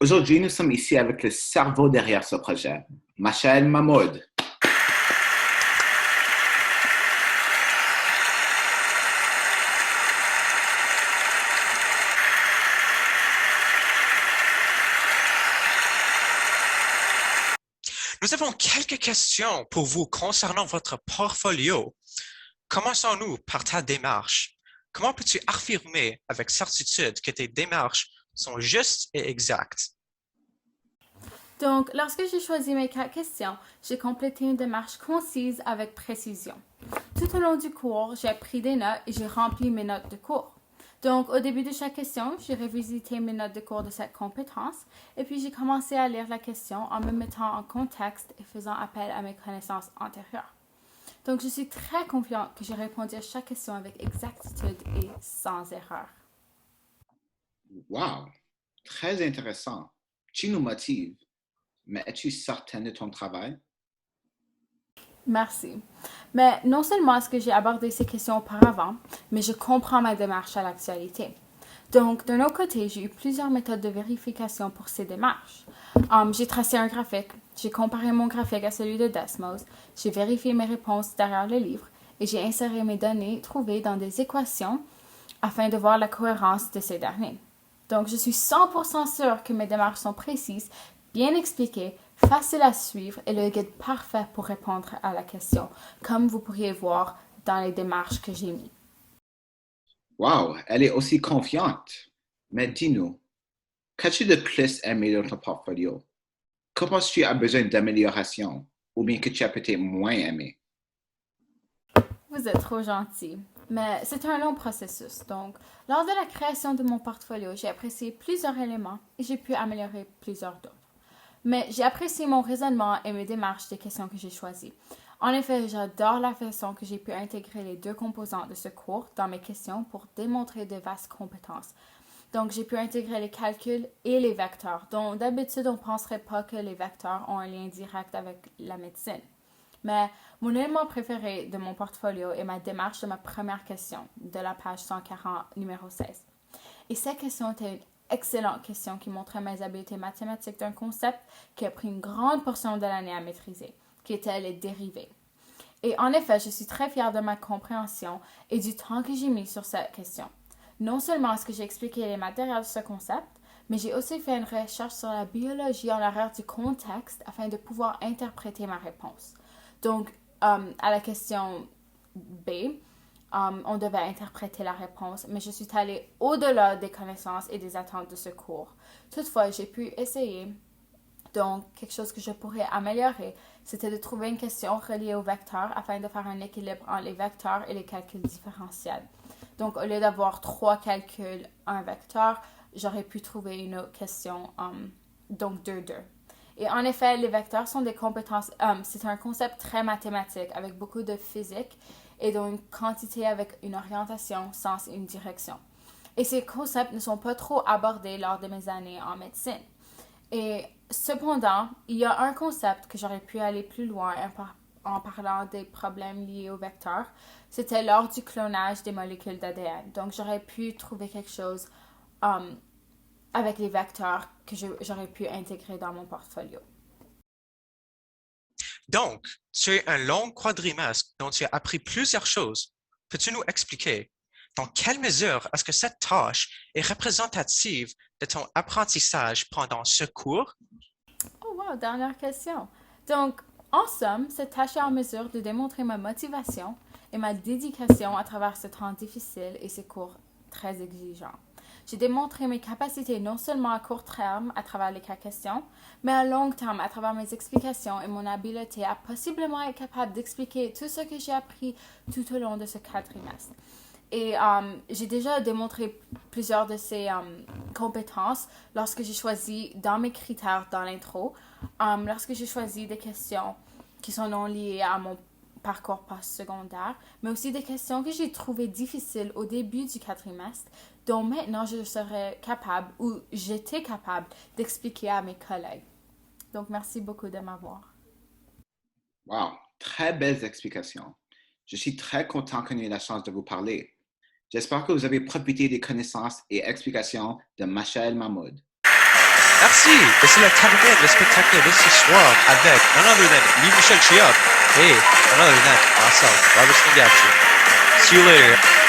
Aujourd'hui, nous sommes ici avec le cerveau derrière ce projet, Machael Mahmoud. Nous avons quelques questions pour vous concernant votre portfolio. Commençons-nous par ta démarche. Comment peux-tu affirmer avec certitude que tes démarches sont justes et exactes? Donc, lorsque j'ai choisi mes 4 questions, j'ai complété une démarche concise avec précision. Tout au long du cours, j'ai pris des notes et j'ai rempli mes notes de cours. Donc, au début de chaque question, j'ai revisité mes notes de cours de cette compétence et puis j'ai commencé à lire la question en me mettant en contexte et faisant appel à mes connaissances antérieures. Donc, je suis très confiante que j'ai répondu à chaque question avec exactitude et sans erreur. Wow, très intéressant. Tu nous motives, mais es-tu certaine de ton travail? Merci. Mais non seulement est-ce que j'ai abordé ces questions auparavant, mais je comprends ma démarche à l'actualité. Donc, d'un autre côté, j'ai eu plusieurs méthodes de vérification pour ces démarches. J'ai tracé un graphique, j'ai comparé mon graphique à celui de Desmos, j'ai vérifié mes réponses derrière le livre et j'ai inséré mes données trouvées dans des équations afin de voir la cohérence de ces derniers. Donc, je suis 100% sûre que mes démarches sont précises, bien expliquées, faciles à suivre et le guide parfait pour répondre à la question, comme vous pourriez voir dans les démarches que j'ai mises. Wow, elle est aussi confiante. Mais dis-nous, qu'as-tu de plus aimé dans ton portfolio? Que penses-tu as besoin d'amélioration ou bien que tu as peut-être moins aimé? Vous êtes trop gentil. Mais c'est un long processus. Donc, lors de la création de mon portfolio, j'ai apprécié plusieurs éléments et j'ai pu améliorer plusieurs d'autres. Mais j'ai apprécié mon raisonnement et mes démarches des questions que j'ai choisies. En effet, j'adore la façon que j'ai pu intégrer les deux composantes de ce cours dans mes questions pour démontrer de vastes compétences. Donc, j'ai pu intégrer les calculs et les vecteurs, dont d'habitude on ne penserait pas que les vecteurs ont un lien direct avec la médecine. Mais mon élément préféré de mon portfolio est ma démarche de ma première question, de la page 140, numéro 16. Et cette question était une excellente question qui montrait mes habiletés mathématiques d'un concept qui a pris une grande portion de l'année à maîtriser, qui était les dérivés. Et en effet, je suis très fière de ma compréhension et du temps que j'ai mis sur cette question. Non seulement est-ce que j'ai expliqué les matériaux de ce concept, mais j'ai aussi fait une recherche sur la biologie en arrière du contexte afin de pouvoir interpréter ma réponse. Donc, à la question B, on devait interpréter la réponse, mais je suis allée au-delà des connaissances et des attentes de ce cours. Toutefois, j'ai pu essayer. Donc, quelque chose que je pourrais améliorer, c'était de trouver une question reliée aux vecteurs afin de faire un équilibre entre les vecteurs et les calculs différentiels. Donc, au lieu d'avoir 3 calculs, un vecteur, j'aurais pu trouver une autre question, donc 2-2. Et en effet, les vecteurs sont des compétences, c'est un concept très mathématique avec beaucoup de physique et donc une quantité avec une orientation, sens et une direction. Et ces concepts ne sont pas trop abordés lors de mes années en médecine. Et cependant, il y a un concept que j'aurais pu aller plus loin en parlant des problèmes liés aux vecteurs. C'était lors du clonage des molécules d'ADN. Donc, j'aurais pu trouver quelque chose avec les vecteurs que j'aurais pu intégrer dans mon portfolio. Donc, tu es un long quadrimestre dont tu as appris plusieurs choses. Peux-tu nous expliquer dans quelle mesure est-ce que cette tâche est représentative de ton apprentissage pendant ce cours? Oh wow, dernière question. Donc, en somme, cette tâche est en mesure de démontrer ma motivation et ma dédication à travers ce temps difficile et ces cours très exigeants. J'ai démontré mes capacités non seulement à court terme à travers les cas questions, mais à long terme à travers mes explications et mon habileté à possiblement être capable d'expliquer tout ce que j'ai appris tout au long de ce quadrimestre. Et j'ai déjà démontré plusieurs de ces compétences lorsque j'ai choisi dans mes critères dans l'intro, lorsque j'ai choisi des questions qui sont non liées à mon parcours post-secondaire, mais aussi des questions que j'ai trouvées difficiles au début du quadrimestre, dont maintenant je serais capable ou j'étais capable d'expliquer à mes collègues. Donc, merci beaucoup de m'avoir. Wow, très belles explications. Je suis très content qu'on ait eu la chance de vous parler. J'espère que vous avez profité des connaissances et explications de Machael Mahmoud. Merci. Et cela termine le spectacle de ce soir avec none other than Lee Michel Chiap et none other than myself, Robert Stengacci. See you later.